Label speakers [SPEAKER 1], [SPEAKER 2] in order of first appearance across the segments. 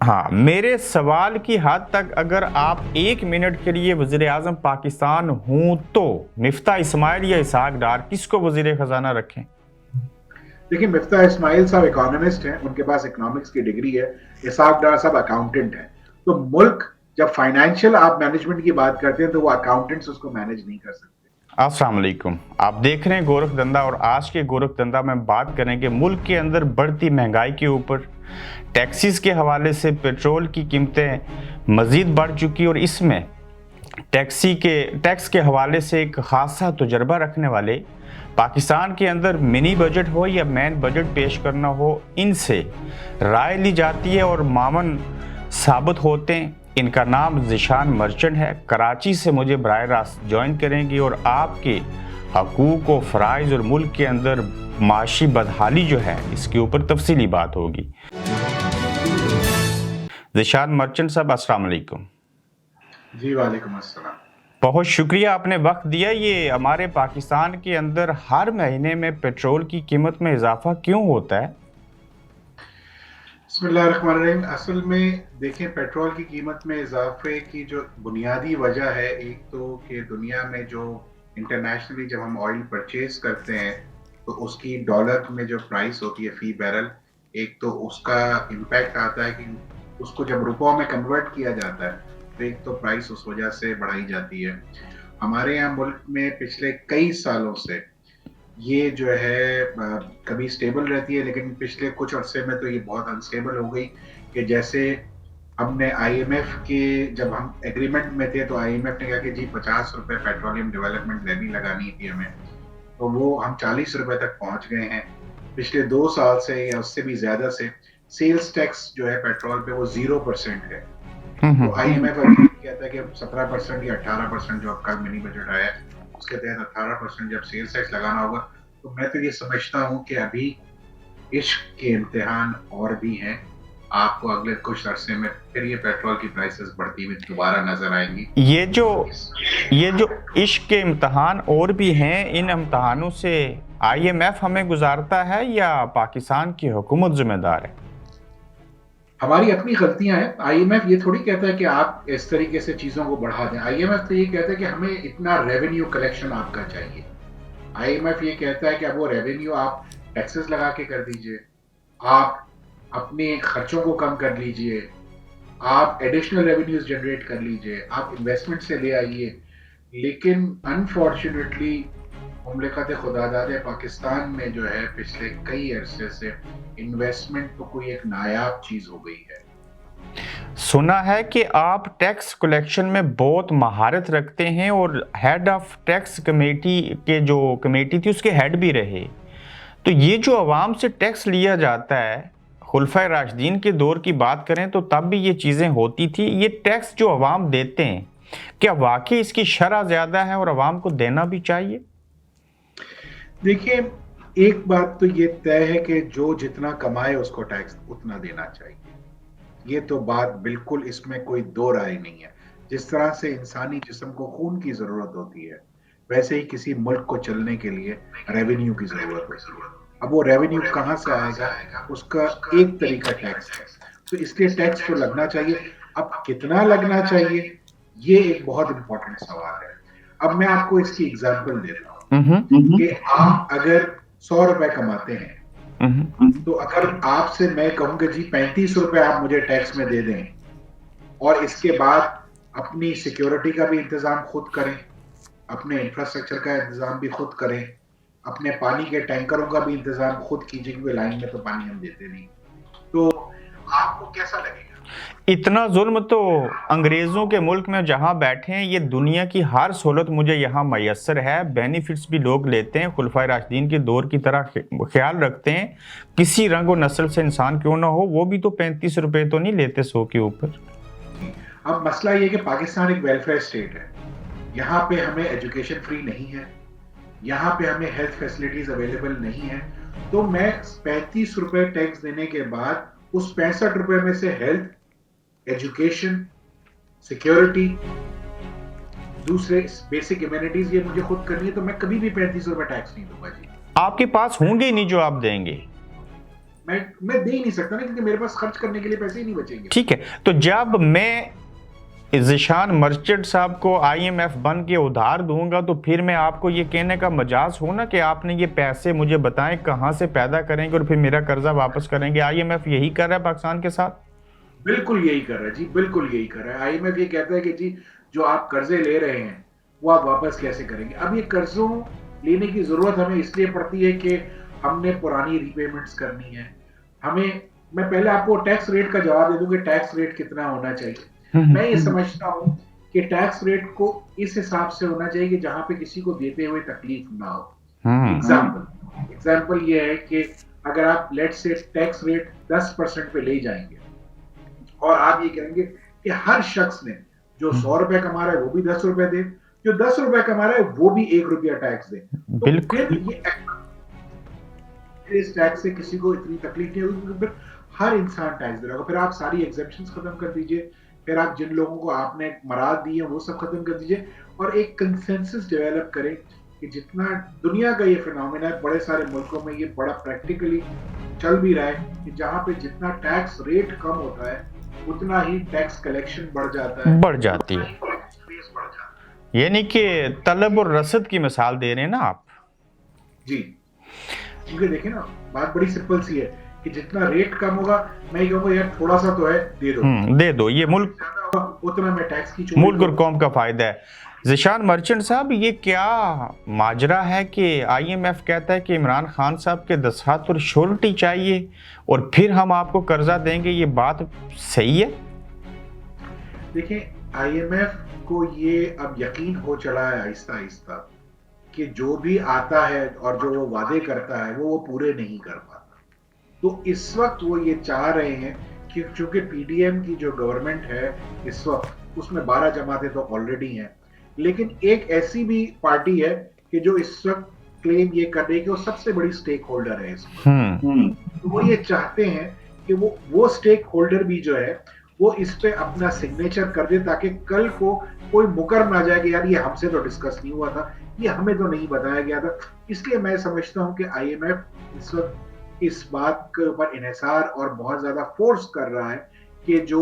[SPEAKER 1] हाँ, मेरे सवाल की हद तक अगर आप 1 मिनट के लिए वज़ीर आज़म पाकिस्तान हूं तो मिफ्ता इस्माइल या इसहाक डार किसको वज़ीर खजाना रखें?
[SPEAKER 2] देखिए, मिफ्ता इस्माइल साहब इकोनॉमिस्ट हैं, उनके पास इकोनॉमिक्स की डिग्री है। इसहाक डार साहब अकाउंटेंट हैं। तो मुल्क जब फाइनेंशियल आप मैनेजमेंट की बात करते हैं तो वो अकाउंटेंट्स उसको मैनेज नहीं कर सकते।
[SPEAKER 1] अस्सलाम वालेकुम। आप देख रहे हैं गोरख धंधा और आज के गोरख धंधा में बात करेंगे मुल्क के अंदर बढ़ती महंगाई के ऊपर, टैक्सीज के हवाले से पेट्रोल की कीमतें मज़ीद बढ़ चुकी और इसमें टैक्स के हवाले से एक खासा तजुर्बा रखने वाले पाकिस्तान के अंदर मिनी बजट हो या मैन बजट पेश करना हो, इनसे राय ली जाती है और मामन साबित होते हैं। इनका नाम ज़ीशान मर्चेंट है, कराची से मुझे बराह रास्त ज्वाइन करेंगी और आपके हकूक़ व फ़राइज़ और मुल्क के अंदर माशी बदहाली जो है इसके ऊपर तफसीली बात होगी। ज़ीशान मर्चेंट साहब, अस्सलाम वालेकुम।
[SPEAKER 2] जी, वालेकुम अस्सलाम।
[SPEAKER 1] बहुत शुक्रिया, आपने वक्त दिया। ये हमारे पाकिस्तान के अंदर हर महीने में पेट्रोल की कीमत में इजाफा क्यों होता है?
[SPEAKER 2] बिस्मिल्लाहिर्रहमानिर्रहीम। असल में देखें, पेट्रोल की कीमत में इजाफे की जो बुनियादी वजह है, एक तो कि दुनिया में जो इंटरनेशनली जब हम ऑयल परचेज करते हैं तो उसकी डॉलर में जो प्राइस होती है फी बैरल, एक तो उसका इम्पैक्ट आता है कि उसको जब रुपयों में कन्वर्ट किया जाता है तो एक तो प्राइस उस वजह से बढ़ाई जाती है। हमारे यहाँ मुल्क में पिछले कई सालों से ये जो है कभी स्टेबल रहती है, लेकिन पिछले कुछ अरसे में तो ये बहुत अनस्टेबल हो गई कि जैसे हमने आईएमएफ के जब हम एग्रीमेंट में थे तो आईएमएफ ने कहा कि जी 50 रुपए पेट्रोलियम डेवलपमेंट लेवी लगानी थी हमें, तो वो हम 40 रुपए तक पहुंच गए हैं। पिछले 2 साल से या उससे भी ज्यादा से सेल्स टैक्स जो है पेट्रोल पे वो 0% है। तो आईएमएफ कहता है कि 17% या 18% जो अब कल मिनी बजट आया है उसके तहत 18% जब सेल्स टैक्स लगाना होगा। तो मैं तो ये समझता हूँ कि अभी इश्क के इम्तिहान और भी हैं। आपको अगले कुछ अरसे में फिर ये पेट्रोल की प्राइसेस बढ़ती हुई दोबारा नजर आएंगी।
[SPEAKER 1] ये जो इश्क के इम्तहान और भी हैं, इन इम्तहानों से आईएमएफ हमें गुजारता है या पाकिस्तान की हुकूमत जिम्मेदार है?
[SPEAKER 2] हमारी अपनी गलतियां हैं। आईएमएफ ये थोड़ी कहता है कि आप इस तरीके से चीजों को बढ़ा दें। आईएमएफ तो ये कहता है कि हमें इतना रेवेन्यू कलेक्शन आपका चाहिए। आईएमएफ ये कहता है कि अब वो रेवेन्यू आप टैक्सेस लगा के कर दीजिए, आप अपने खर्चों को कम कर लीजिए, आप एडिशनल रेवेन्यूज जनरेट कर लीजिए, आप इन्वेस्टमेंट से ले आइए। लेकिन अनफॉर्चुनेटली मुमलिकत खुदादाद पाकिस्तान में जो है पिछले कई अरसे से इन्वेस्टमेंट तो कोई एक नायाब चीज हो गई है।
[SPEAKER 1] सुना है कि आप टैक्स कलेक्शन में बहुत महारत रखते हैं और हेड ऑफ टैक्स कमेटी के जो कमेटी थी उसके हेड भी रहे। तो ये जो अवाम से टैक्स लिया जाता है, खुलफाए राशिदीन के दौर की बात करें तो तब भी ये चीज़ें होती थी। ये टैक्स जो अवाम देते हैं, क्या वाकई इसकी शरह ज़्यादा है और अवाम को देना भी चाहिए?
[SPEAKER 2] देखिए, एक बात तो ये तय है कि जो जितना कमाए उसको टैक्स उतना देना चाहिए। ये तो बात बिल्कुल, इसमें कोई दो राय नहीं है। जिस तरह से इंसानी जिस्म को खून की जरूरत होती है, वैसे ही किसी मुल्क को चलने के लिए रेवेन्यू की जरूरत होती है। अब वो रेवेन्यू कहाँ से आएगा, उसका एक तरीका टैक्स है। तो इसलिए टैक्स तो लगना चाहिए। अब कितना लगना चाहिए, ये एक बहुत इंपॉर्टेंट सवाल है। अब मैं आपको इसकी एग्जाम्पल देता हूँ कि आप अगर 100 रुपए कमाते हैं तो अगर आपसे मैं कहूंगा जी 35 रुपए आप मुझे टैक्स में दे दें और इसके बाद अपनी सिक्योरिटी का भी इंतजाम खुद करें, अपने इंफ्रास्ट्रक्चर का इंतजाम भी खुद करें, अपने पानी के टैंकरों का भी इंतजाम खुद कीजिए क्योंकि लाइन में तो पानी हम देते नहीं, तो आपको कैसा लगेगा?
[SPEAKER 1] इतना जुल्म तो अंग्रेज़ों के मुल्क में जहाँ बैठे हैं, ये दुनिया की हर सहूलत मुझे यहाँ मैसर है, बेनिफिट्स भी लोग लेते हैं, खुलफाए राशिदीन के दौर की तरह ख्याल रखते हैं। किसी रंग और नस्ल से इंसान क्यों ना हो, वो भी तो 35 रुपए तो नहीं लेते 100 के ऊपर।
[SPEAKER 2] अब मसला ये कि पाकिस्तान एक वेलफेयर स्टेट है। यहाँ पे हमें एजुकेशन फ्री नहीं है, यहाँ पे हमें हेल्थ फैसिलिटीज अवेलेबल नहीं है। तो मैं 35 रुपए टैक्स देने के बाद उस 65 रुपए में से हेल्थ, एजुकेशन, सिक्योरिटी, दूसरे बेसिक इम्यूनिटीज ये मुझे खुद करनी है, तो मैं कभी भी 35 रुपए टैक्स नहीं दूंगा जी।
[SPEAKER 1] आपके पास होंगे नहीं जो आप देंगे।
[SPEAKER 2] मैं दे ही नहीं सकता ना, क्योंकि मेरे पास खर्च करने के लिए पैसे ही नहीं बचेंगे।
[SPEAKER 1] ठीक है, तो जब मैं ज़ीशान मर्चेंट साहब को आईएमएफ बन के उधार दूंगा तो फिर मैं आपको ये कहने का मजाज हो ना कि आपने ये पैसे मुझे बताएं कहां से पैदा करेंगे और फिर मेरा कर्जा वापस करेंगे। आईएमएफ यही कर रहा है पाकिस्तान के साथ।
[SPEAKER 2] बिल्कुल यही कर रहा है जी, बिल्कुल यही कर रहा है। आईएमएफ ये कहता है कि जी जो आप कर्जे ले रहे हैं वो आप वापस कैसे करेंगे। अब ये कर्जों लेने की जरूरत हमें इसलिए पड़ती है कि हमने पुरानी रीपेमेंट्स करनी है। हमें, मैं पहले आपको टैक्स रेट का जवाब दे दूं कि टैक्स रेट कितना होना चाहिए। मैं ये समझता हूं कि टैक्स रेट को इस हिसाब से होना चाहिए कि जहां पे किसी को देते हुए तकलीफ ना हो। एग्जाम्पल ये है कि अगर आप लेट से टैक्स रेट 10% पे ले जाएंगे और आप ये कहेंगे कि हर शख्स ने जो 100 रुपए कमा रहा है वो भी 10 रुपए दे, जो 10 रुपए कमा रहा है वो भी 1 रुपया टैक्स दे, तो फिर ये इस टैक्स से किसी को इतनी तकलीफ नहीं होगी, फिर हर इंसान टैक्स दे रहा होगा। फिर आप सारी एग्जेप्शंस खत्म कर दीजिए, फिर आप जिन लोगों को आपने मराद दी है वो सब खत्म कर दीजिए और एक कंसेंसस डेवलप करें कि जितना दुनिया का ये फिनोमेना है, बड़े सारे मुल्कों में ये बड़ा प्रैक्टिकली चल भी रहा है कि जहां पे जितना टैक्स रेट कम होता है उतना ही टैक्स कलेक्शन बढ़ जाता है,
[SPEAKER 1] बढ़ जाती है। यानी कि तलब और रसद की मिसाल दे रहे हैं ना आप
[SPEAKER 2] जी। क्योंकि देखिए ना, बात बड़ी सिंपल सी है कि जितना रेट कम होगा मैं कहूंगा यार थोड़ा सा तो है दे दो, ये मुल्क ज्यादा होगा उतना मैं टैक्स की
[SPEAKER 1] मुल्क और कौम का फायदा है। ज़ीशान मर्चेंट साहब, ये क्या माजरा है कि आईएमएफ कहता है कि इमरान खान साहब के दस्तखत और श्योरिटी चाहिए और फिर हम आपको कर्जा देंगे, ये बात सही है?
[SPEAKER 2] देखिए, आईएमएफ को ये अब यकीन हो चला है आहिस्ता आहिस्ता कि जो भी आता है और जो वो वादे करता है वो पूरे नहीं कर पाता। तो इस वक्त वो ये चाह रहे हैं कि चूंकि पीडीएम की जो गवर्नमेंट है इस वक्त उसमें 12 जमातें तो ऑलरेडी हैं, लेकिन एक ऐसी भी पार्टी है कि जो इस वक्त क्लेम ये कर रही है कि वो सबसे बड़ी स्टेक होल्डर है इसमें। तो वो ये चाहते हैं कि वो स्टेक होल्डर भी जो है वो इस पे अपना सिग्नेचर कर दे ताकि कल को कोई मुकर ना जाए कि यार ये हमसे तो डिस्कस नहीं हुआ था, ये हमें तो नहीं बताया गया था। इसलिए मैं समझता हूं कि आईएमएफ इस वक्त इस बात के ऊपर इन्हिसार और बहुत ज्यादा फोर्स कर रहा है कि जो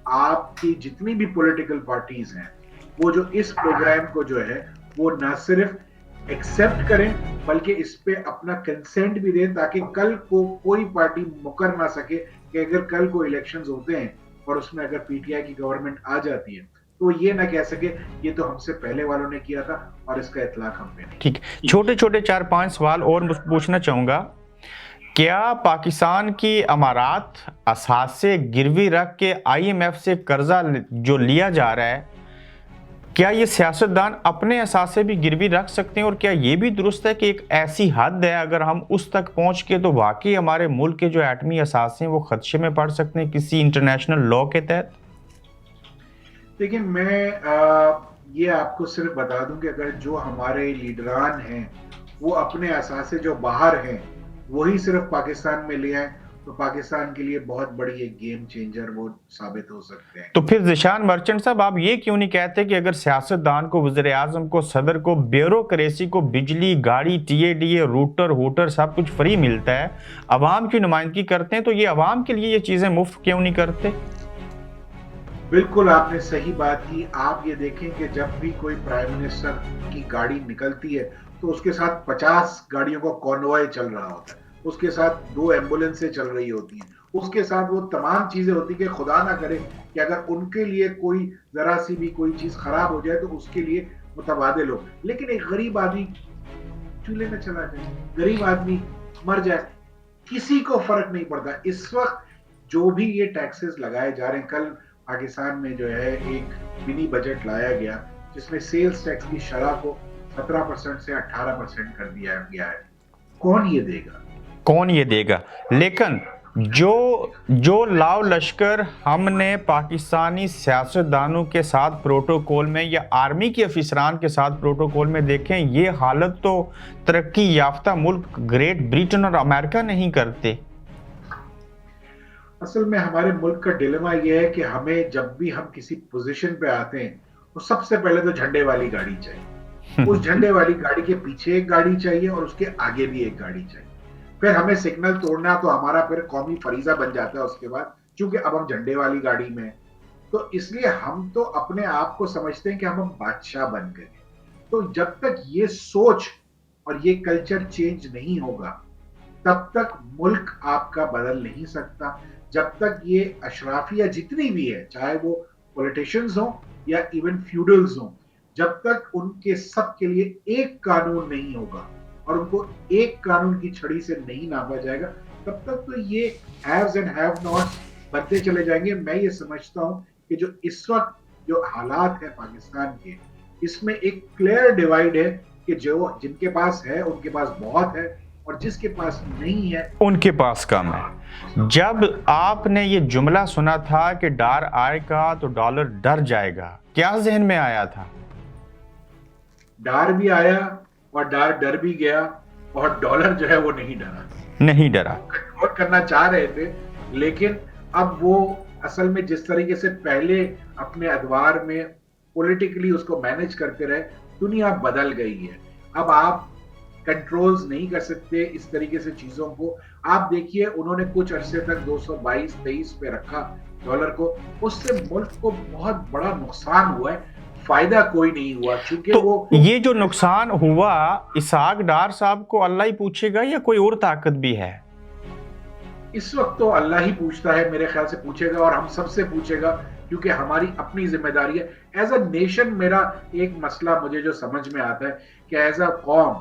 [SPEAKER 2] आपकी जितनी भी पॉलिटिकल पार्टीज हैं वो जो इस प्रोग्राम को जो है वो ना सिर्फ एक्सेप्ट करें बल्कि इस पे अपना कंसेंट भी दें ताकि कल को कोई पार्टी मुकर ना सके कि अगर कल को इलेक्शंस होते हैं और उसमें अगर पीटीआई की गवर्नमेंट आ जाती है तो ये ना कह सके ये तो हमसे पहले वालों ने किया था और इसका इतलाक हम पे नहीं।
[SPEAKER 1] ठीक, छोटे छोटे 4-5 सवाल और पूछना चाहूंगा। क्या पाकिस्तान की अमारात असासे गिरवी रख के आईएमएफ से कर्जा जो लिया जा रहा है, क्या ये सियासतदान अपने असासे भी गिरवी रख सकते हैं और क्या ये भी दुरुस्त है कि एक ऐसी हद है अगर हम उस तक पहुंच के तो वाकई हमारे मुल्क के जो एटमी असासे हैं वो खदशे में पड़ सकते हैं किसी इंटरनेशनल लॉ के तहत?
[SPEAKER 2] देखिए, मैं ये आपको सिर्फ बता दूं कि अगर जो हमारे लीडरान हैं वो अपने असासे जो बाहर हैं वही सिर्फ पाकिस्तान में ले आए तो पाकिस्तान के लिए बहुत बड़ी एक गेम चेंजर वो साबित हो सकते हैं।
[SPEAKER 1] तो फिर ज़ीशान मर्चेंट साहब, आप ये क्यों नहीं कहते कि अगर सियासतदान को, वज़ीर आज़म को, सदर को, ब्यूरोक्रेसी को बिजली, गाड़ी, टीएडीए, रूटर हूटर सब कुछ फ्री मिलता है, अवाम की नुमाइंदगी करते हैं, तो ये अवाम के लिए ये चीजें मुफ्त क्यों नहीं करते?
[SPEAKER 2] बिल्कुल आपने सही बात की। आप ये देखें कि जब भी कोई प्राइम मिनिस्टर की गाड़ी निकलती है तो उसके साथ 50 गाड़ियों का कॉन्वॉय चल रहा होता है, उसके साथ 2 एम्बुलेंसें चल रही होती हैं, उसके साथ वो तमाम चीजें होती कि खुदा ना करे कि अगर उनके लिए कोई जरा सी भी कोई चीज खराब हो जाए तो उसके लिए मुतबादिल हो। लेकिन एक गरीब आदमी चूल्हे में चला जाए, गरीब आदमी मर जाए, किसी को फर्क नहीं पड़ता। इस वक्त जो भी ये टैक्सेस लगाए जा रहे हैं, कल पाकिस्तान में जो है एक मिनी बजट लाया गया जिसमें सेल्स टैक्स की शरह को 17% से 18% कर दिया गया है। कौन ये देगा?
[SPEAKER 1] कौन ये देगा? लेकिन जो लाव लश्कर हमने पाकिस्तानी सियासतदानों के साथ प्रोटोकॉल में या आर्मी के अफसरान के साथ प्रोटोकॉल में देखें, ये हालत तो तरक्की याफ्ता मुल्क ग्रेट ब्रिटेन और अमेरिका नहीं करते।
[SPEAKER 2] असल में हमारे मुल्क का डिलेमा यह है कि हमें जब भी हम किसी पोजीशन पे आते हैं तो सबसे पहले तो झंडे वाली गाड़ी चाहिए, उस झंडे वाली गाड़ी के पीछे एक गाड़ी चाहिए और उसके आगे भी एक गाड़ी चाहिए, फिर हमें सिग्नल तोड़ना तो हमारा फिर कौमी फरीजा बन जाता है उसके बाद, क्योंकि अब हम झंडे वाली गाड़ी में हैं। तो इसलिए हम तो अपने आप को समझते हैं कि हम बादशाह बन गए। तो जब तक ये सोच और ये कल्चर चेंज नहीं होगा, तब तक मुल्क आपका बदल नहीं सकता। जब तक ये अशराफिया जितनी भी है, चाहे वो पॉलिटिशियंस हो या इवन फ्यूडल्स हो, जब तक उनके सब के लिए एक कानून नहीं होगा और उनको एक कानून की छड़ी से नहीं नापा जाएगा, तब तक तो ये हैव्स एंड हैव नॉट्स बढ़ते चले जाएंगे। मैं ये समझता हूं कि जो इस वक्त जो हालात है पाकिस्तान के, इसमें एक क्लियर डिवाइड है कि जो जिनके पास है उनके पास बहुत है और जिसके पास नहीं है
[SPEAKER 1] उनके पास कम है। जब आपने ये जुमला सुना था कि डर आएगा तो डॉलर डर जाएगा, क्या जहन में आया था?
[SPEAKER 2] डर भी आया और डर भी गया, और डॉलर जो है वो नहीं डरा,
[SPEAKER 1] नहीं डरा।
[SPEAKER 2] कंट्रोल करना चाह रहे थे, लेकिन अब वो असल में जिस तरीके से पहले अपने अदवार में पॉलिटिकली उसको मैनेज करते रहे, दुनिया बदल गई है। अब आप कंट्रोल्स नहीं कर सकते इस तरीके से चीजों को। आप देखिए, उन्होंने कुछ अरसे तक 222-23 पे रखा डॉलर को, उससे मुल्क को बहुत बड़ा नुकसान हुआ है, फायदा कोई नहीं हुआ, क्योंकि
[SPEAKER 1] तो
[SPEAKER 2] वो
[SPEAKER 1] ये जो नुकसान हुआ, इसहाक डार साहब को अल्लाह ही पूछेगा या कोई और ताकत भी है?
[SPEAKER 2] इस वक्त तो अल्लाह ही पूछता है, मेरे ख्याल से पूछेगा, और हम सबसे पूछेगा, क्योंकि हमारी अपनी जिम्मेदारी है एज अ नेशन। मेरा एक मसला मुझे जो समझ में आता है कि एज अ कौम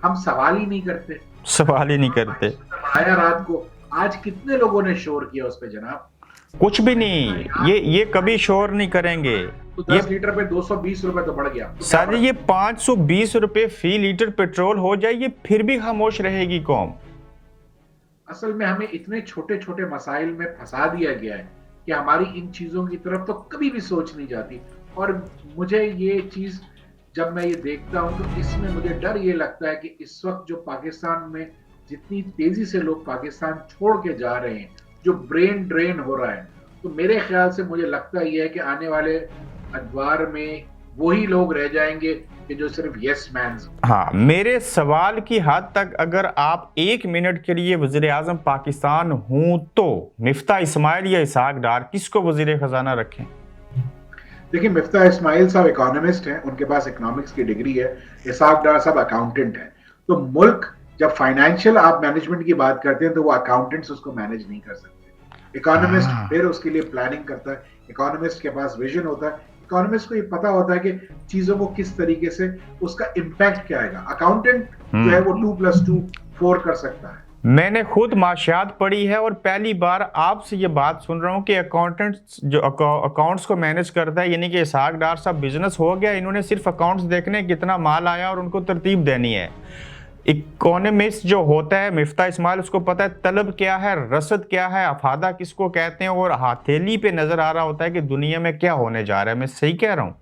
[SPEAKER 2] हम सवाल ही नहीं करते।
[SPEAKER 1] सवाल ही नहीं करते।
[SPEAKER 2] आया रात को, आज कितने लोगों ने शोर किया उस पे जनाब?
[SPEAKER 1] कुछ भी नहीं, ये कभी शोर नहीं करेंगे।
[SPEAKER 2] तो 10 लीटर पे 220 रुपए तो बढ़ गया। तो
[SPEAKER 1] सर, ये 520 रुपए फी लीटर पेट्रोल हो जाए, ये फिर भी खामोश रहेगी कौम।
[SPEAKER 2] असल में हमें इतने छोटे छोटे मसाइल में फंसा दिया गया है कि हमारी इन चीजों की तरफ तो कभी भी सोच नहीं जाती। और मुझे ये चीज, जब मैं ये देखता हूं, तो इसमें मुझे डर ये लगता है कि इस वक्त जो पाकिस्तान में जितनी तेजी से लोग पाकिस्तान छोड़ के जा रहे हैं, जो ब्रेन ड्रेन हो रहा है, तो मेरे ख्याल से मुझे लगता ये है कि आने वाले अखबार में वही लोग रह जाएंगे कि जो सिर्फ यस मैन।
[SPEAKER 1] हाँ, मेरे सवाल की हद तक अगर आप 1 मिनट के लिए वजीर आजम पाकिस्तान हूं तो मिफ्ता इस्माइल या इसहाक डार, किसको वजीर खजाना रखें?
[SPEAKER 2] देखिए, मिफ्ता इस्माइल साहब इकोनॉमिस्ट हैं, उनके पास इकोनॉमिक्स की डिग्री है। इसहाक डार साहब अकाउंटेंट हैं। तो मुल्क जब फाइनेंशियल आप मैनेजमेंट की बात करते हैं तो वो अकाउंटेंट्स उसको मैनेज नहीं कर सकते। इकोनॉमिस्ट फिर उसके लिए प्लानिंग करता है, इकोनॉमिस्ट के पास विजन होता है, इकोनॉमिस्ट को ये पता होता है कि चीजों को किस तरीके से उसका इम्पैक्ट क्या आएगा। अकाउंटेंट जो है वो 2+2 4 कर सकता है।
[SPEAKER 1] मैंने खुद माशियात पढ़ी है और पहली बार आपसे ये बात सुन रहा हूँ कि अकाउंटेंट्स जो अकाउंट्स को मैनेज करता है, यानी कि इसहाक डार साहब बिजनेस हो गया, इन्होंने सिर्फ अकाउंट्स देखने कितना माल आया और उनको तरतीब देनी है। इकोनॉमिस्ट जो होता है मिफ्ता इस्माइल, उसको पता है तलब क्या है, रसद क्या है, अफादा किसको कहते हैं, और हथेली पे नजर आ रहा होता है कि दुनिया में क्या होने जा रहा है। मैं सही कह रहा हूँ?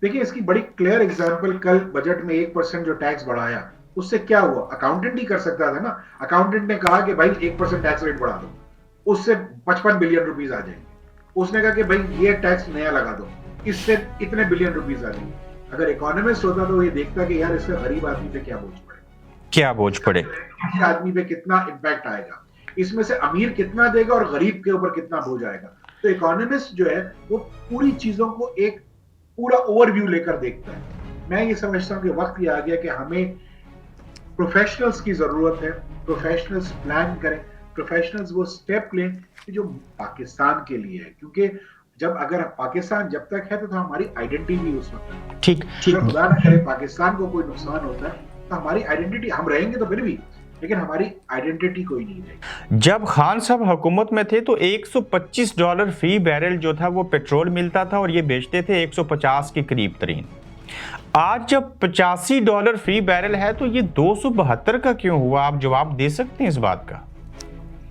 [SPEAKER 2] देखिए, इसकी बड़ी क्लियर एग्जांपल, कल बजट में 1% जो टैक्स बढ़ाया, उससे क्या हुआ? अकाउंटेंट ही कर सकता था ना। अकाउंटेंट ने कहा कि भाई 1% टैक्स रेट बढ़ा दो, उससे 55 बिलियन रुपीस आ जाएंगे। उसने कहा कि भाई ये टैक्स नया लगा दो, इससे इतने बिलियन रुपीस आ जाएंगे। अगर इकोनॉमिस्ट होता तो ये देखता कि यार इससे गरीब आदमी पे क्या बोझ पड़े,
[SPEAKER 1] क्या बोझ पड़े,
[SPEAKER 2] आदमी पे कितना इम्पैक्ट आएगा, इसमें से अमीर कितना देगा और गरीब के ऊपर कितना बोझ आएगा। तो इकोनॉमिस्ट जो है वो पूरी चीजों को एक पूरा ओवरव्यू लेकर देखता है। मैं ये समझता हूँ कि वक्त ये आ गया कि हमें प्रोफेशनल्स की जरूरत है। प्रोफेशनल्स प्लान करें, प्रोफेशनल्स वो स्टेप लें कि जो पाकिस्तान के लिए है, क्योंकि जब अगर पाकिस्तान जब तक है तो हमारी आइडेंटिटी भी उस वक्त है।
[SPEAKER 1] ठीक
[SPEAKER 2] अगर खुदा न करे पाकिस्तान को कोई नुकसान होता है तो हमारी आइडेंटिटी, हम रहेंगे तो फिर भी, लेकिन हमारी आइडेंटिटी कोई नहीं रहेगी।
[SPEAKER 1] जब खान साहब हुकूमत में थे तो $125 फी बैरल जो था वो पेट्रोल मिलता था और ये बेचते थे 150 के करीब तरीन। आज जब $85 फी बैरल है तो ये 272 का क्यों हुआ? आप जवाब दे सकते हैं इस बात का?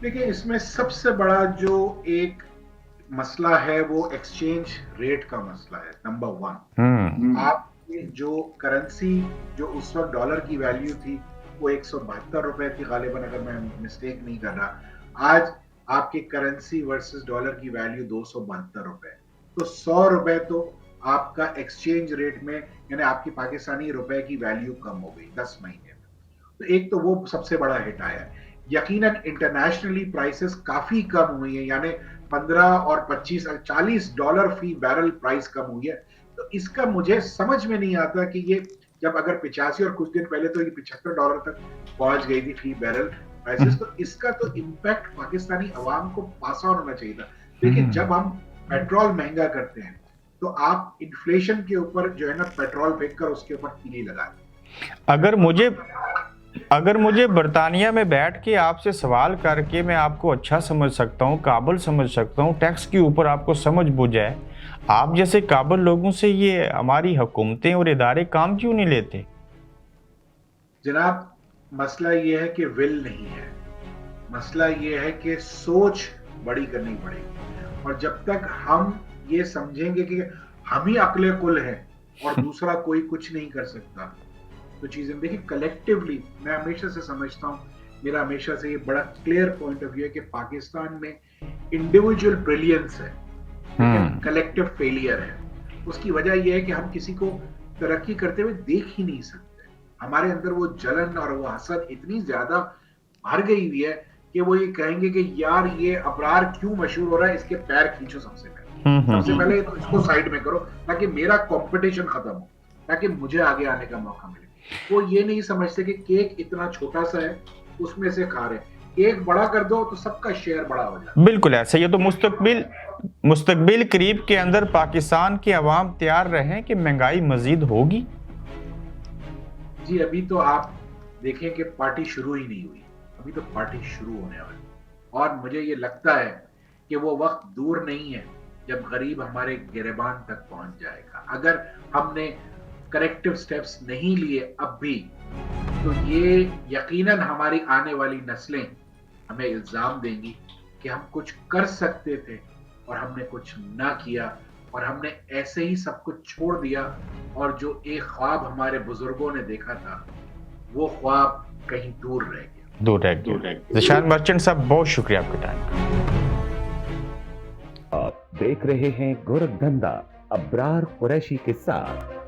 [SPEAKER 2] देखिए, इसमें सबसे बड़ा जो एक मसला है वो एक्सचेंज रेट का मसला है, नंबर 1। आपकी जो करेंसी जो उस वक्त डॉलर की वैल्यू थी वो 172 रुपए थी गालिबन, अगर मैं मिस्टेक नहीं कर रहा। आज आपकी करेंसी वर्सेस डॉलर की वैल्यू 272 रुपए। तो 100 रुपए तो आपका एक्सचेंज रेट में, यानी आपकी पाकिस्तानी रुपए की वैल्यू कम हो गई 10 महीने में। तो एक तो वो सबसे बड़ा हिट आया है। यकीनन इंटरनेशनली प्राइसेस काफी कम हुई है, यानी 15 और 25 और $40 फी बैरल प्राइस कम हुई है। तो इसका मुझे समझ में नहीं आता कि ये जब अगर 85 और कुछ दिन पहले तो ये $75 तक पहुंच गई थी फी बैरल प्राइसेस, तो इसका तो इम्पैक्ट पाकिस्तानी अवाम को पास ऑन होना चाहिए था। देखिए जब हम पेट्रोल महंगा करते हैं तो आप इन्फ्लेशन के ऊपर जो है ना पेट्रोल फेंक कर उसके ऊपर तीली लगा दें।
[SPEAKER 1] अगर मुझे बर्तानिया में बैठ के आपसे सवाल करके मैं आपको अच्छा समझ सकता हूँ, काबिल समझ सकता हूँ, टैक्स के ऊपर आपको समझ बुझ जाए, आप जैसे काबिल लोगों से ये हमारी हुकूमतें और इदारे काम क्यों नहीं लेते?
[SPEAKER 2] जनाब मसला ये है कि विल नहीं है, मसला ये है कि सोच बड़ी करनी पड़ेगी। और जब तक हम ये समझेंगे कि हम ही अक्ले कुल हैं और दूसरा कोई कुछ नहीं कर सकता, तो चीजें देखिए कलेक्टिवली, मैं हमेशा से समझता हूँ, मेरा हमेशा से ये बड़ा क्लियर पॉइंट ऑफ व्यू है कि पाकिस्तान में इंडिविजुअल ब्रिलियंस है, कलेक्टिव फेलियर है। उसकी वजह यह है कि हम किसी को तरक्की करते हुए देख ही नहीं सकते। हमारे अंदर वो जलन और वो हसद इतनी ज्यादा भर गई हुई है कि वो ये कहेंगे कि यार ये अबरार क्यों मशहूर हो रहा है, इसके पैर खींचो सबसे पहले तो इसको साइड में करो ताकि मेरा कंपटीशन खत्म हो, ताकि मुझे आगे आने का मौका मिले। वो ये नहीं समझते कि केक इतना छोटा सा है, उसमें से खा रहे, केक बड़ा कर दो तो सबका शेयर बड़ा हो जाए।
[SPEAKER 1] बिल्कुल ऐसा। ये तो मुस्तकबिल करीब के अंदर पाकिस्तान की आवाम तैयार रहे कि महंगाई मजीद होगी।
[SPEAKER 2] जी अभी तो आप देखें कि पार्टी शुरू ही नहीं हुई, अभी तो पार्टी शुरू होने वाली। और मुझे ये लगता है कि वो वक्त दूर नहीं है जब गरीब हमारे गिरेबान तक पहुंच जाएगा। अगर हमने करेक्टिव स्टेप्स नहीं लिए अब भी, तो ये यकीनन हमारी आने वाली नस्लें हमें इल्जाम देंगी कि हम कुछ कर सकते थे और हमने कुछ ना किया, और हमने ऐसे ही सब कुछ छोड़ दिया, और जो एक ख्वाब हमारे बुजुर्गों ने देखा था वो ख्वाब कहीं दूर रह गया।
[SPEAKER 1] ज़ीशान मर्चेंट साहब, बहुत शुक्रिया आपके टाइम का।
[SPEAKER 3] आप देख रहे हैं गोरखधंधा अब्रार कुरैशी के साथ।